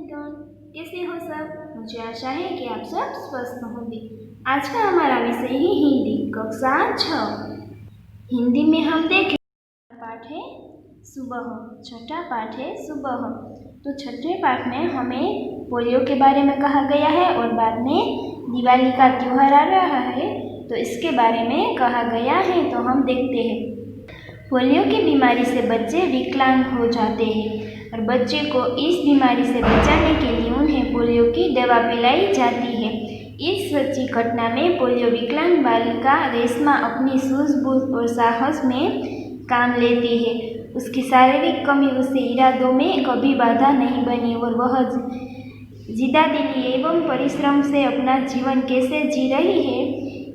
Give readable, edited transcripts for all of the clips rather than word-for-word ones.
Everyone, कैसे हो सब। मुझे आशा है कि आप सब स्वस्थ होंगे। आज का हमारा विषय है हिंदी, कक्षा 6। हिंदी में हम देखें पाठ है सुबह, छठा पाठ है सुबह। तो छठे पाठ में हमें पोलियो के बारे में कहा गया है और बाद में दिवाली का त्यौहार आ रहा है तो इसके बारे में कहा गया है। तो हम देखते हैं। पोलियो की बीमारी से बच्चे विकलांग हो जाते हैं और बच्चे को इस बीमारी से बचाने के लिए उन्हें पोलियो की दवा पिलाई जाती है। इस सच्ची घटना में पोलियो विकलांग बालिका रेशमा अपनी सूझबूझ और साहस में काम लेती है। उसकी शारीरिक कमी उसके इरादों में कभी बाधा नहीं बनी और वह जिद्दीदिली एवं परिश्रम से अपना जीवन कैसे जी रही है,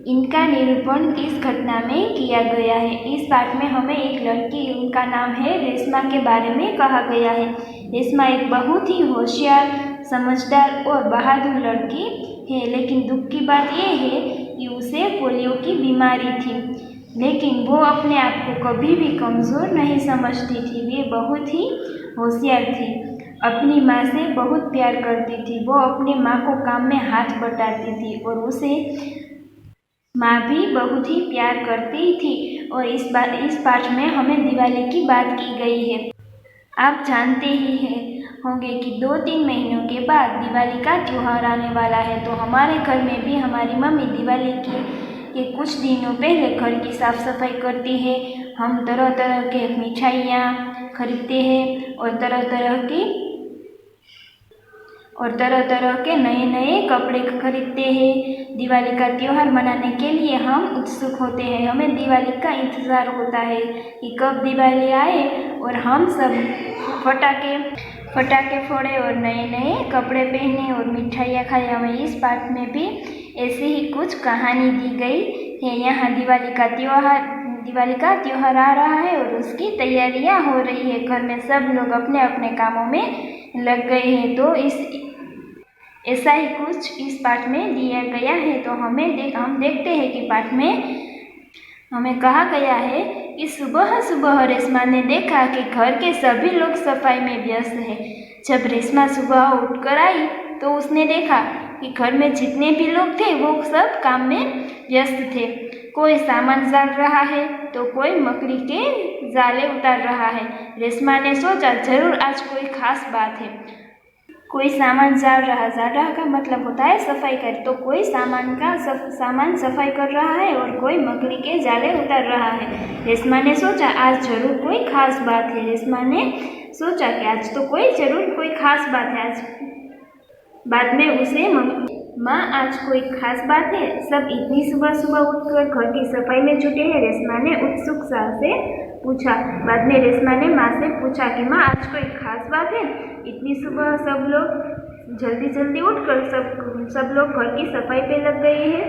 इनका निरूपण इस घटना में किया गया है। इस पाठ में हमें एक लड़की, उनका नाम है रेशमा, के बारे में कहा गया है। रेशमा एक बहुत ही होशियार, समझदार और बहादुर लड़की है, लेकिन दुख की बात यह है कि उसे पोलियो की बीमारी थी। लेकिन वो अपने आप को कभी भी कमज़ोर नहीं समझती थी। वे बहुत ही होशियार थी, अपनी माँ से बहुत प्यार करती थी। वो अपनी माँ को काम में हाथ बटाती थी और उसे माँ भी बहुत ही प्यार करती थी। और इस पाठ में हमें दिवाली की बात की गई है। आप जानते ही होंगे कि 2-3 महीनों के बाद दिवाली का त्यौहार आने वाला है। तो हमारे घर में भी हमारी मम्मी दिवाली के कुछ दिनों पहले घर की साफ़ सफाई करती है। हम तरह तरह के मिठाइयाँ खरीदते हैं और तरह तरह के नए नए कपड़े खरीदते हैं। दिवाली का त्यौहार मनाने के लिए हम उत्सुक होते हैं। हमें दिवाली का इंतज़ार होता है कि कब दिवाली आए और हम सब फटाके फोड़े और नए नए कपड़े पहने और मिठाइयाँ खाए। हमें इस पाठ में भी ऐसी ही कुछ कहानी दी गई है। यहाँ दिवाली का त्यौहार आ रहा है और उसकी तैयारियाँ हो रही है। घर में सब लोग अपने अपने कामों में लग गए हैं। तो ऐसा ही कुछ इस पाठ में दिया गया है। तो हम देखते हैं कि पाठ में हमें कहा गया है कि सुबह सुबह रेशमा ने देखा कि घर के सभी लोग सफाई में व्यस्त हैं। जब रेशमा सुबह उठकर आई तो उसने देखा कि घर में जितने भी लोग थे वो सब काम में व्यस्त थे। कोई सामान डाल रहा है तो कोई मकड़ी के जाले उतार रहा है। रेशमा ने सोचा, जरूर आज कोई खास बात है। कोई सामान डाल रहा का मतलब होता है सफाई कर। तो कोई सामान सफाई कर रहा है और कोई मकड़ी के जाले उतार रहा है। रेशमा ने सोचा, आज जरूर कोई खास बात है। रेशमा ने सोचा कि आज तो जरूर कोई खास बात है। आज बाद में उसे माँ, आज कोई खास बात है। सब इतनी सुबह सुबह उठकर घर की सफाई में जुटे हैं। रेशमा ने उत्सुकता से पूछा। बाद में रेशमा ने माँ से पूछा कि माँ, आज कोई खास बात है। इतनी सुबह सब लोग जल्दी उठकर सब लोग घर की सफाई पे लग गए हैं।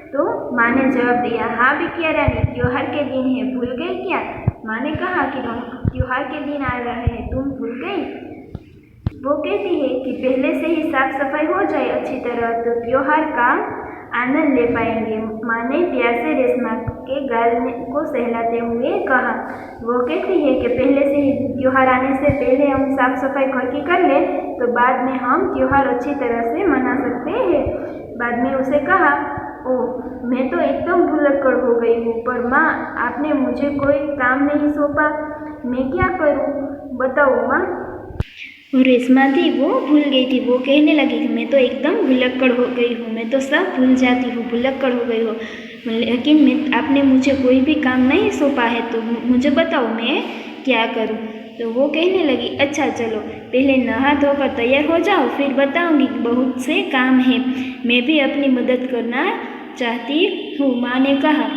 तो माँ ने जवाब दिया, हाँ बिटिया रानी, त्योहार के दिन है, भूल गई क्या। माँ ने कहा कि त्योहार के दिन आ रहे हैं, तुम भूल गई। वो कहती है कि पहले से ही साफ सफाई हो जाए अच्छी तरह तो त्योहार का आनंद ले पाएंगे। माँ ने प्यार से रेशमा के गाल को सहलाते हुए कहा। वो कहती है कि पहले से ही त्योहार आने से पहले हम साफ सफाई घर की कर लें तो बाद में हम त्योहार अच्छी तरह से मना सकते हैं। बाद में उसे कहा, ओह, मैं तो एकदम भुलक्कड़ हो गई हूँ, पर माँ, आपने मुझे कोई काम नहीं सौंपा, मैं क्या करूँ, बताओ माँ। और रेशमा थी, वो भूल गई थी। वो कहने लगी कि मैं तो एकदम भुलक्कड़ हो गई हूँ, मैं तो सब भूल जाती हूँ, भुलक्कड़ हो गई हूँ। लेकिन आपने मुझे कोई भी काम नहीं सौंपा है तो मुझे बताओ मैं क्या करूँ। तो वो कहने लगी, अच्छा चलो, पहले नहा धोकर तैयार हो जाओ, फिर बताऊँगी। बहुत से काम हैं, मैं भी अपनी मदद करना चाहती हूँ, माँ ने कहा।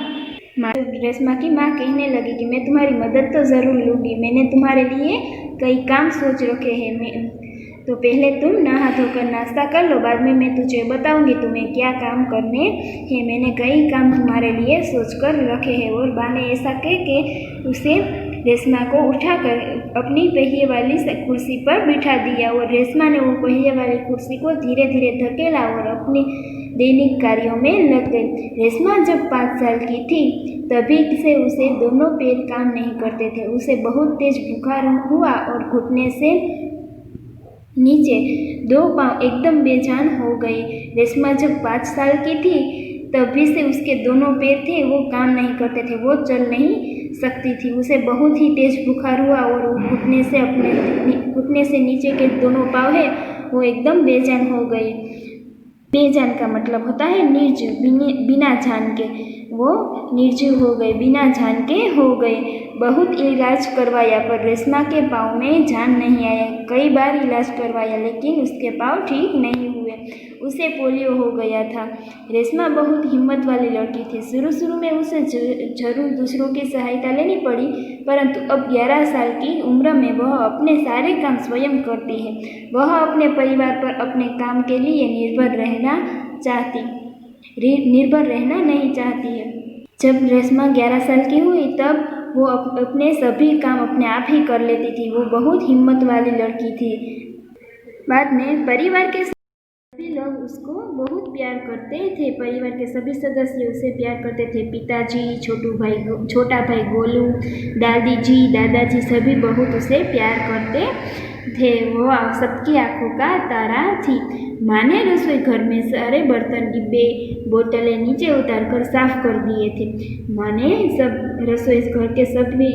रेशमा की माँ कहने लगी कि मैं तुम्हारी मदद तो ज़रूर लूँगी। मैंने तुम्हारे लिए कई काम सोच रखे हैं। तो पहले तुम नहा धोकर नाश्ता कर लो, बाद में मैं तुझे बताऊंगी तुम्हें क्या काम करने हैं। मैंने कई काम तुम्हारे लिए सोच कर रखे हैं। और माँ ने ऐसा कह के उसे रेशमा को उठाकर अपनी पहिए वाली कुर्सी पर बिठा दिया और रेशमा ने वो पहिए वाली कुर्सी को धीरे धीरे धकेला और अपनी दैनिक कार्यों में लग गई। रेशमा जब 5 साल की थी तभी से उसे दोनों पैर काम नहीं करते थे। उसे बहुत तेज बुखार हुआ और घुटने से नीचे 2 पाँव एकदम बेजान हो गए। रेशमा जब 5 साल की थी तभी से उसके दोनों पैर थे वो काम नहीं करते थे, वो चल नहीं सकती थी। उसे बहुत ही तेज बुखार हुआ और घुटने से नीचे के दोनों पाँव है वो एकदम बेजान हो गए। बेजान का मतलब होता है निर्जीव, बिना जान के। वो निर्जीव हो गए, बिना जान के हो गए। बहुत इलाज करवाया पर रेशमा के पाँव में जान नहीं आया। कई बार इलाज करवाया लेकिन उसके पाँव ठीक नहीं हुए। उसे पोलियो हो गया था। रेशमा बहुत हिम्मत वाली लड़की थी। शुरू में उसे जरूर दूसरों की सहायता लेनी पड़ी, परंतु अब 11 साल की उम्र में वह अपने सारे काम स्वयं करती है। वह अपने परिवार पर अपने काम के लिए निर्भर रहना नहीं चाहती है। जब रेशमा 11 साल की हुई तब वो अपने सभी काम अपने आप ही कर लेती थी। वो बहुत हिम्मत वाली लड़की थी। बाद में परिवार के सभी लोग उसको बहुत प्यार करते थे। परिवार के सभी सदस्य उसे प्यार करते थे। पिताजी, छोटा भाई गोलू, दादी जी, दादाजी सभी बहुत उसे प्यार करते थे। वो सबकी आंखों का तारा थी। माँ ने रसोई घर में सारे बर्तन, डिब्बे, बोतलें नीचे उतार कर साफ कर दिए थे। माँ ने सब रसोई घर के सभी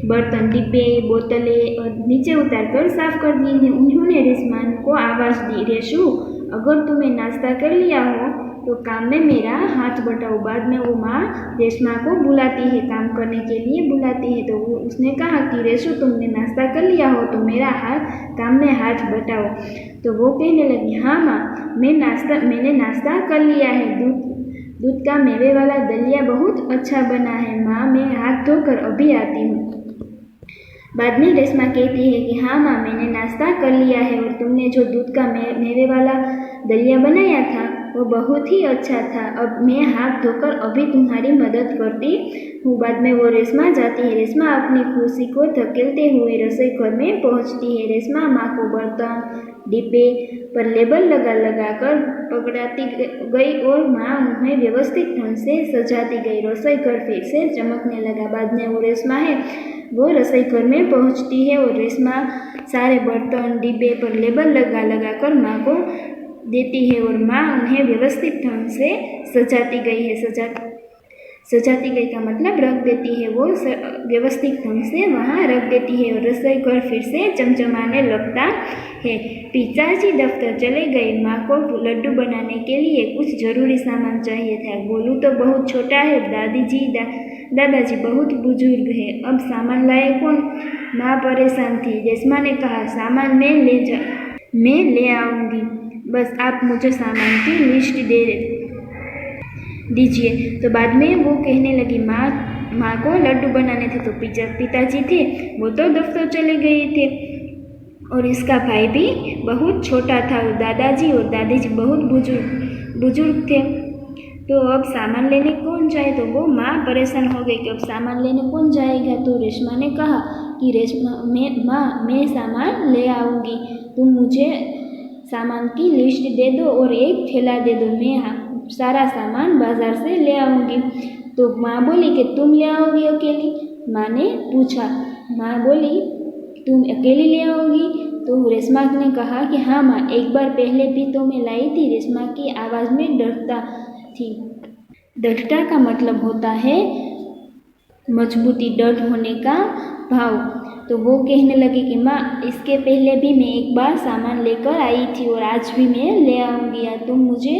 बर्तन, डिब्बे, बोतलें नीचे उतार कर साफ कर दिए थे। उन्होंने रेशमा को आवाज़ दी, रेशु अगर तुम्हें नाश्ता कर लिया हो तो काम में मेरा हाथ बटाओ। बाद में वो माँ रेशमा को बुलाती है, काम करने के लिए बुलाती है। तो उसने कहा कि रेशु तुमने नाश्ता कर लिया हो तो मेरा काम में हाथ बटाओ। तो वो कहने लगी, हाँ माँ, मैंने नाश्ता कर लिया है। दूध का मेवे वाला दलिया बहुत अच्छा बना है माँ, मैं हाथ धोकर अभी आती हूँ। बाद में रेशमा कहती है कि हाँ माँ, मैंने नाश्ता कर लिया है और तुमने जो दूध का मेवे वाला दलिया बनाया था वो बहुत ही अच्छा था। अब मैं हाथ धोकर अभी तुम्हारी मदद करती हूँ। बाद में वो रेशमा जाती है। रेशमा अपनी खुशी को धकेलते हुए रसोई घर में पहुँचती है। रेशमा माँ को बर्तन, डिब्बे पर लेबल लगा कर पकड़ाती गई और माँ उन्हें व्यवस्थित ढंग से सजाती गई। रसोई घर फिर से चमकने लगा। बाद में वो रेशमा है वो रसोई घर में पहुँचती है और रेशमा सारे बर्तन, डिब्बे पर लेबल लगा कर माँ को देती है और माँ उन्हें व्यवस्थित ढंग से सजाती गई का मतलब रख देती है। वो व्यवस्थित ढंग से वहाँ रख देती है और रसोई घर फिर से चमचमाने लगता है। पिताजी दफ्तर चले गए। माँ को लड्डू बनाने के लिए कुछ जरूरी सामान चाहिए था। गोलू तो बहुत छोटा है, दादाजी बहुत बुजुर्ग है, अब सामान लाए कौन? माँ परेशान थी। रेशमा ने कहा, सामान मैं ले आऊँगी, बस आप मुझे सामान की लिस्ट दे दीजिए। तो बाद में वो कहने लगी, माँ को लड्डू बनाने थे तो पिताजी थे वो तो दफ्तर चले गए थे और इसका भाई भी बहुत छोटा था और दादाजी और दादी जी बहुत बुजुर्ग थे। तो अब सामान लेने कौन जाए? तो वो माँ परेशान हो गई कि अब सामान लेने कौन जाएगा। तो रेशमा ने कहा कि मैं सामान ले आऊँगी, तुम मुझे सामान की लिस्ट दे दो और एक थैला दे दो, मैं सारा सामान बाजार से ले आऊँगी। तो माँ बोली कि तुम ले आओगी अकेली? माँ ने पूछा। माँ बोली तुम अकेली ले आओगी? तो रेशमा ने कहा कि हाँ माँ, एक बार पहले भी तो मैं लाई थी। रेशमा की आवाज़ में दृढ़ता का मतलब होता है मजबूती, दृढ़ होने का भाव। तो वो कहने लगी कि माँ, इसके पहले भी मैं एक बार सामान लेकर आई थी और आज भी मैं ले आऊँगी, या तुम मुझे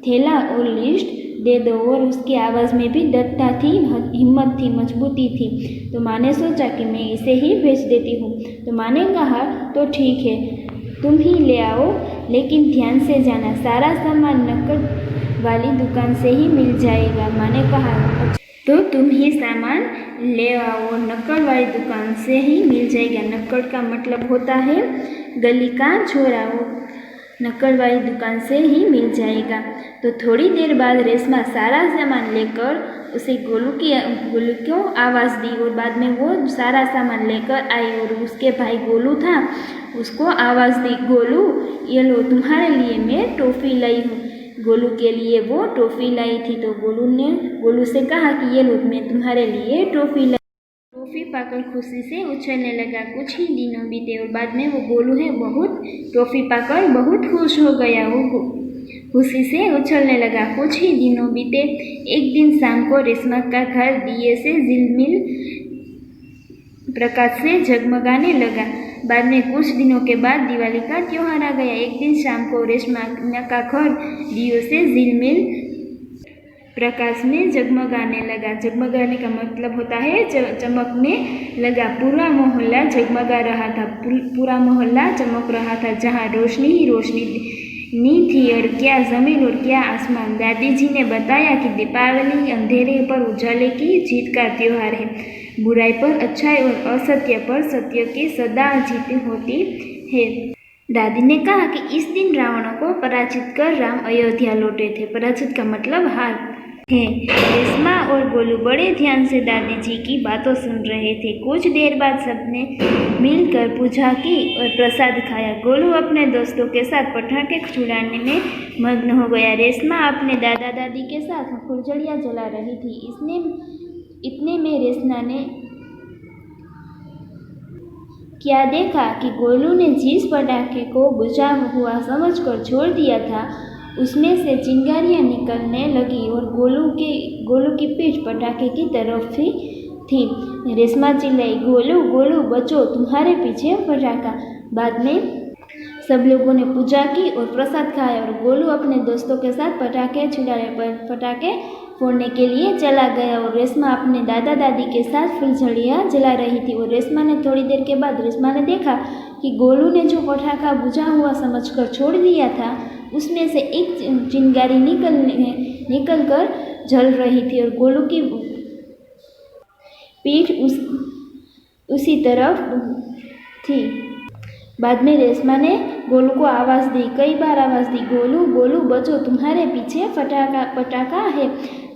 थैला और लिस्ट दे दो। और उसकी आवाज़ में भी दृढ़ता थी, हिम्मत थी, मजबूती थी। तो माँ ने सोचा कि मैं इसे ही भेज देती हूँ। तो माँ ने कहा तो ठीक है, तुम ही ले आओ, लेकिन ध्यान से जाना, सारा सामान नकद वाली दुकान से ही मिल जाएगा। माँ ने कहा तो तुम ही सामान ले आओ, नक्कड़ वाली दुकान से ही मिल जाएगा। नक्कड़ का मतलब होता है गली का छोरा, वो नक्कड़ वाली दुकान से ही मिल जाएगा। तो थोड़ी देर बाद रेशमा सारा सामान लेकर उसे गोलू को आवाज़ दी और बाद में वो सारा सामान लेकर आई और उसके भाई गोलू था उसको आवाज़ दी, गोलू ये लो, तुम्हारे लिए मैं टॉफ़ी लाई हूँ। गोलू के लिए वो टॉफ़ी लाई थी। तो गोलू से कहा कि ये लो, मैं तुम्हारे लिए टॉफ़ी पाकर खुशी से उछलने लगा। कुछ ही दिनों बीते और बाद में वो गोलू है बहुत टॉफी पाकर बहुत खुश हो गया। वो खुशी से उछलने लगा। कुछ ही दिनों बीते। एक दिन शाम को रेशमा का घर दिए से झिलमिल प्रकाश से जगमगाने लगा। बाद में कुछ दिनों के बाद दिवाली का त्योहार आ गया। एक दिन शाम को रेशमा का घर दियों से झिलमिल प्रकाश में जगमगाने लगा। जगमगाने का मतलब होता है चमकने लगा। पूरा मोहल्ला जगमगा रहा था। पूरा मोहल्ला चमक रहा था। जहाँ रोशनी ही रोशनी थी और क्या ज़मीन और क्या आसमान। दादी जी ने बताया कि दीपावली अंधेरे पर उजाले की जीत का त्योहार है। बुराई पर अच्छाई और असत्य पर सत्य की सदा जीत होती है। दादी ने कहा कि इस दिन रावण को पराजित कर राम अयोध्या लौटे थे। पराजित का मतलब हार है। रेशमा और गोलू बड़े ध्यान से दादी जी की बातों सुन रहे थे। कुछ देर बाद सबने मिलकर पूजा की और प्रसाद खाया। गोलू अपने दोस्तों के साथ पटाखे छुड़ाने में मग्न हो गया। रेशमा अपने दादा दादी के साथ फुलझड़ियाँ जला रही थी। इतने में रेशमा ने क्या देखा कि गोलू ने जिस पटाखे को बुझा हुआ समझकर छोड़ दिया था उसमें से चिंगारियाँ निकलने लगी और गोलू की पीठ पटाखे की तरफ ही थी। रेशमा चिल्लाई, गोलू गोलू बचो, तुम्हारे पीछे पटाखा। बाद में सब लोगों ने पूजा की और प्रसाद खाया और गोलू अपने दोस्तों के साथ पटाखे पटाखे फोड़ने के लिए चला गया और रेशमा अपने दादा दादी के साथ फुलझड़ियाँ जला रही थी। और रेशमा ने थोड़ी देर के बाद रेशमा ने देखा कि गोलू ने जो पटाखा बुझा हुआ समझकर छोड़ दिया था उसमें से एक चिंगारी निकल कर जल रही थी और गोलू की पीठ उसी तरफ थी। बाद में रेशमा ने गोलू को आवाज़ दी, कई बार आवाज़ दी, गोलू गोलू बचो, तुम्हारे पीछे पटाखा है।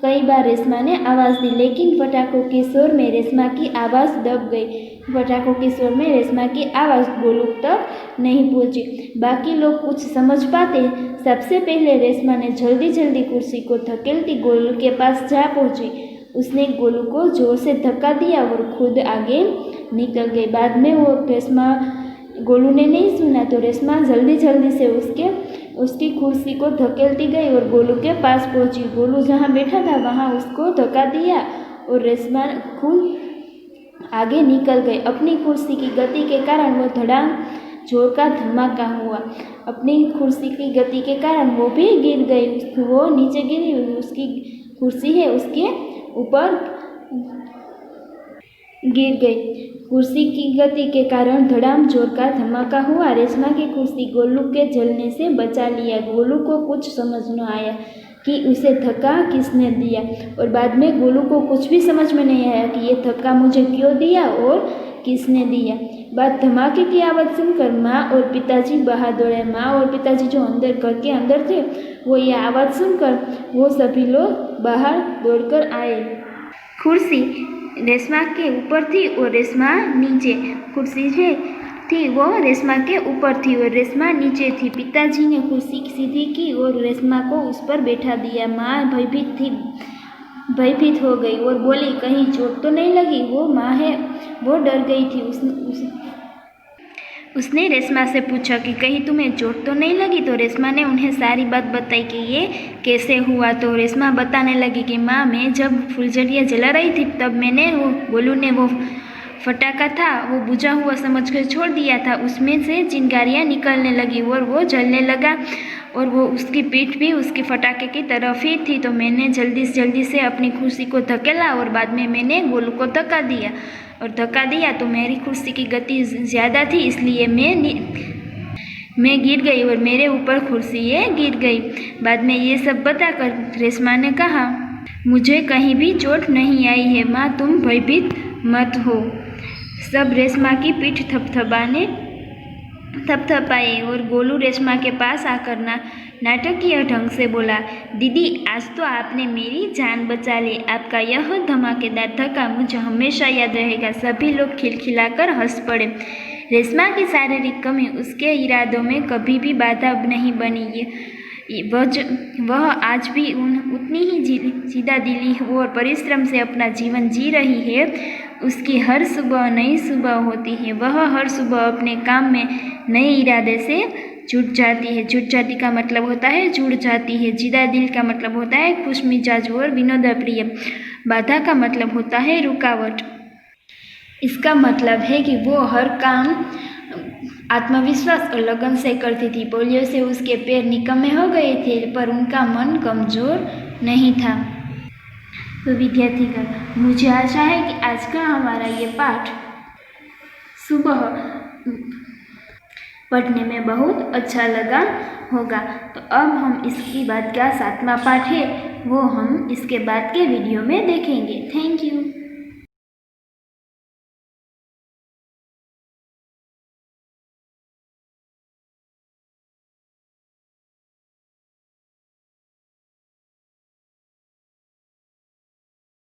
कई बार रेशमा ने आवाज़ दी, लेकिन पटाखों के शोर में रेशमा की आवाज़ दब गई। पटाखों के शोर में रेशमा की आवाज़ गोलू तक नहीं पहुंची। बाकी लोग कुछ समझ पाते। सबसे पहले रेशमा ने जल्दी जल्दी कुर्सी को धकेलती गोलू के पास जा पहुंची। उसने गोलू को जोर से धक्का दिया और खुद आगे निकल गई। बाद में गोलू ने नहीं सुना तो रेशमा जल्दी जल्दी से उसकी कुर्सी को धकेलती गई और गोलू के पास पहुंची। गोलू जहाँ बैठा था वहाँ उसको धक्का दिया और रेशमा खुद आगे निकल गई। अपनी कुर्सी की गति के कारण वो धड़ाम जोर का धमाका हुआ। अपनी कुर्सी की गति के कारण वो भी गिर गई। वो नीचे गिरी। उसकी कुर्सी है उसके ऊपर गिर गई। कुर्सी की गति के कारण धड़ाम जोर का धमाका हुआ। रेशमा की कुर्सी गोलू के जलने से बचा लिया। गोलू को कुछ समझ न आया कि उसे धक्का किसने दिया और बाद में गोलू को कुछ भी समझ में नहीं आया कि ये धक्का मुझे क्यों दिया और किसने दिया। बाद धमाके की आवाज़ सुनकर माँ और पिताजी बाहर दौड़े। माँ और पिताजी जो घर के अंदर थे वो ये आवाज़ सुनकर वो सभी लोग बाहर दौड़कर आए। कुर्सी रेशमा के ऊपर थी और रेशमा नीचे। कुर्सी थी वो रेशमा के ऊपर थी और रेशमा नीचे थी। पिताजी ने कुर्सी सीधी की और रेशमा को उस पर बैठा दिया। माँ भयभीत हो गई और बोली, कहीं चोट तो नहीं लगी? वो माँ है, वो डर गई थी। उसने रेशमा से पूछा कि कहीं तुम्हें चोट तो नहीं लगी? तो रेशमा ने उन्हें सारी बात बताई कि ये कैसे हुआ। तो रेशमा बताने लगी कि माँ, मैं जब फुलझड़ियाँ जला रही थी तब मैंने गोलू ने वो फटाका था वो बुझा हुआ समझकर छोड़ दिया था। उसमें से चिंगारियाँ निकलने लगी और वो जलने लगा और वो उसकी पीठ भी उसके फटाके की तरफ ही थी। तो मैंने जल्दी से अपनी कुर्सी को धकेला और बाद में मैंने गोलू को धक्का दिया तो मेरी कुर्सी की गति ज़्यादा थी, इसलिए मैं गिर गई और मेरे ऊपर कुर्सी ये गिर गई। बाद में ये सब बताकर रेशमा ने कहा, मुझे कहीं भी चोट नहीं आई है माँ, तुम भयभीत मत हो। सब रेशमा की पीठ थपथपाए और गोलू रेशमा के पास आकर नाटकीय ढंग से बोला, दीदी आज तो आपने मेरी जान बचा ली। आपका यह धमाकेदार धक्का मुझे हमेशा याद रहेगा। सभी लोग खिलखिलाकर हंस पड़े। रेशमा की शारीरिक कमी उसके इरादों में कभी भी बाधा नहीं बनी। वह आज भी उतनी ही सीधा दिली और परिश्रम से अपना जीवन जी रही है। उसकी हर सुबह नई सुबह होती है। वह हर सुबह अपने काम में नए इरादे से जुट जाती है। जुट जाती का मतलब होता है जुड़ जाती है। जिदा दिल का मतलब होता है खुश मिजाज और विनोदप्रिय। बाधा का मतलब होता है रुकावट। इसका मतलब है कि वो हर काम आत्मविश्वास और लगन से करती थी। पोलियो से उसके पैर निकम्मे हो गए थे, पर उनका मन कमज़ोर नहीं था। तो विद्यार्थीगण, मुझे आशा है कि आज का हमारा ये पाठ सुबह पढ़ने में बहुत अच्छा लगा होगा। तो अब हम इसकी बाद क्या 7वां पाठ है वो हम इसके बाद के वीडियो में देखेंगे। Thank you.